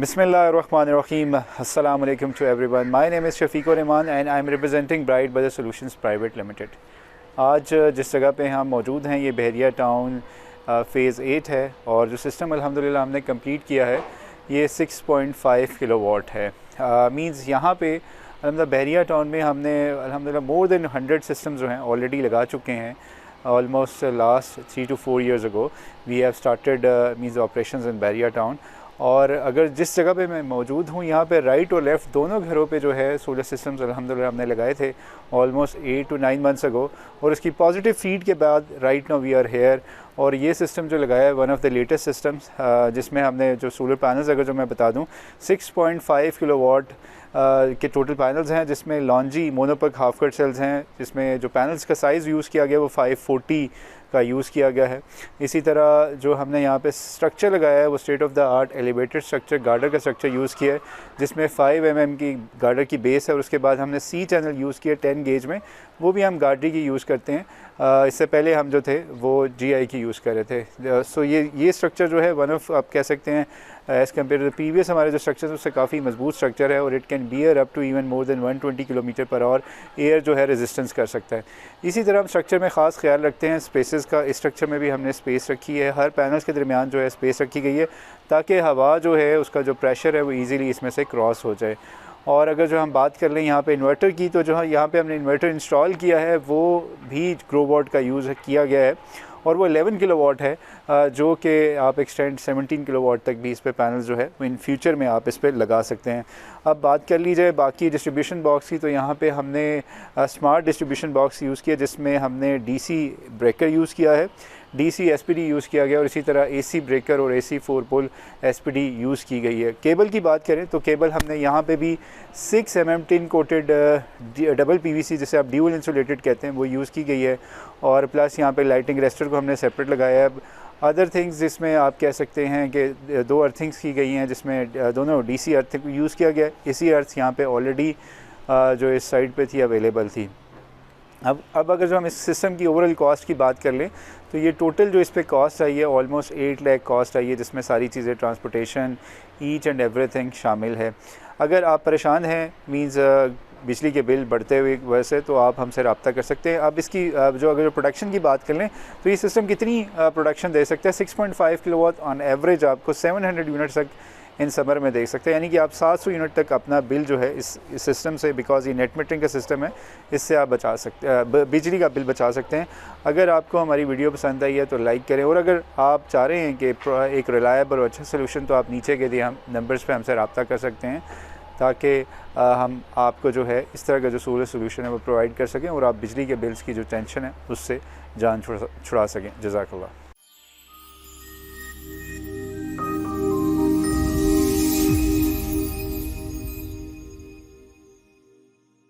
Bismillahirrahmanirrahim. Assalamu alaikum to everyone. My name is Shafiqur Rahman and I am representing Bright Budget Solutions Private Limited. आज जिस जगह पे हम मौजूद हैं ये बहरिया टाउन फ़ेज़ 8 है और जो सिस्टम अल्हम्दुलिल्लाह हमने कंप्लीट किया है ये 6.5 किलोवाट है। मींस यहाँ पे अल्हम्दुलिल्लाह बहरिया टाउन में हमने अल्हम्दुलिल्लाह मोर देन 100 सिस्टम्स जो हैं ऑलरेडी लगा चुके हैं। Almost last 3 to 4 years ago we have started means operations in Bahria Town. और अगर जिस जगह पे मैं मौजूद हूँ यहाँ पे राइट और लेफ़्ट दोनों घरों पे जो है सोलर सिस्टम्स अल्हम्दुलिल्लाह हमने लगाए थे ऑलमोस्ट 8 to 9 months ago। और इसकी पॉजिटिव फीड के बाद right now we are here. और ये सिस्टम जो लगाया है one of the latest systems जिसमें हमने जो सोलर पैनल्स अगर जो मैं बता दूँ 6.5 किलोवाट के टोटल पैनल्स हैं, जिसमें लॉन्जी मोनोपक हाफ कट सेल्स हैं, जिसमें जो पैनल्स का साइज़ यूज़ किया गया वो 540 का यूज़ किया गया है। इसी तरह जो हमने यहाँ पे स्ट्रक्चर लगाया है वो state of the art elevated structure girder का स्ट्रक्चर यूज़ किया है, जिसमें 5 mm की गार्डर की बेस है और उसके बाद हमने सी चैनल यूज़ किया 10 गेज में, वो भी हम गार्डरी की यूज़ करते हैं। इससे पहले हम जो थे वो GI की यूज़ कर रहे थे। सो ये स्ट्रक्चर जो है वन ऑफ आप कह सकते हैं as compare to the previous हमारे जो स्ट्रक्चर उससे काफ़ी मजबूत स्ट्रक्चर है और it can bear up to even more than 120 km/h air जो है रेजिस्टेंस कर सकता है। इसी तरह हम स्ट्रक्चर में ख़ास ख्याल रखते हैं स्पेसेस का। इस स्ट्रक्चर में भी हमने स्पेस रखी है, हर पैनल्स के दरमियान जो है स्पेस रखी गई है ताकि हवा जो है उसका जो प्रेशर है वो ईज़िली इसमें से क्रॉस हो जाए। और अगर जो हम बात कर लें यहाँ पे इन्वर्टर की, तो जो यहाँ पे हमने इन्वर्टर इंस्टॉल किया है वो भी ग्रोवॉट का यूज़ किया गया है और वो 11 किलोवाट है, जो कि आप एक्सटेंड 17 किलोवाट तक भी इस पे पैनल जो है इन फ्यूचर में आप इस पे लगा सकते हैं। अब बात कर ली जाए बाकी डिस्ट्रीब्यूशन बॉक्स की, तो यहाँ पे हमने स्मार्ट डिस्ट्रीब्यूशन बॉक्स यूज़ किया जिसमें हमने DC ब्रेकर यूज़ किया है, DC SPD यूज़ किया गया और इसी तरह AC ब्रेकर और AC 4 पोल SPD यूज़ की गई है। केबल की बात करें तो केबल हमने यहाँ पे भी 6 mm tin coated double PVC जिसे आप ड्यूल इंसुलेटेड कहते हैं वो यूज़ की गई है और प्लस यहाँ पे लाइटिंग रेस्टर को हमने सेपरेट लगाया है। अदर थिंग्स जिसमें आप कह सकते हैं कि 2 अर्थिंग्स की गई हैं जिसमें दोनों DC अर्थ यूज़ किया गया। AC अर्थ यहाँ पे ऑलरेडी जो इस साइड पे थी अवेलेबल थी। अब अगर जो हम इस सिस्टम की ओवरऑल कॉस्ट की बात कर लें तो ये टोटल जो इस पे कॉस्ट आई है ऑलमोस्ट 8 लाख कॉस्ट आई है, जिसमें सारी चीज़ें ट्रांसपोर्टेशन ईच एंड एवरीथिंग शामिल है। अगर आप परेशान हैं मींस बिजली के बिल बढ़ते हुए वजह से, तो आप हमसे रब्ता कर सकते हैं। अब इसकी जो अगर प्रोडक्शन की बात कर लें तो ये सिस्टम कितनी प्रोडक्शन दे सकता है 6.5 किलोवाट ऑन एवरेज आपको 700 यूनिट तक इन समर में देख सकते हैं, यानी कि आप 700 यूनिट तक अपना बिल जो है इस सिस्टम से, बिकॉज ये नेट मीटरिंग का सिस्टम है, इससे आप बचा सकते बिजली का बिल बचा सकते हैं। अगर आपको हमारी वीडियो पसंद आई है तो लाइक करें और अगर आप चाह रहे हैं कि एक रिलायबल और अच्छा सोल्यूशन, तो आप नीचे के दिए हम नंबर्स पे हमसे रब्ता कर सकते हैं ताकि हम आपको जो है इस तरह का जो सोलर सोल्यूशन है वो प्रोवाइड कर सकें और आप बिजली के बिल्स की जो टेंशन है उससे जान छुड़ा सकें। जज़ाकल्लाह।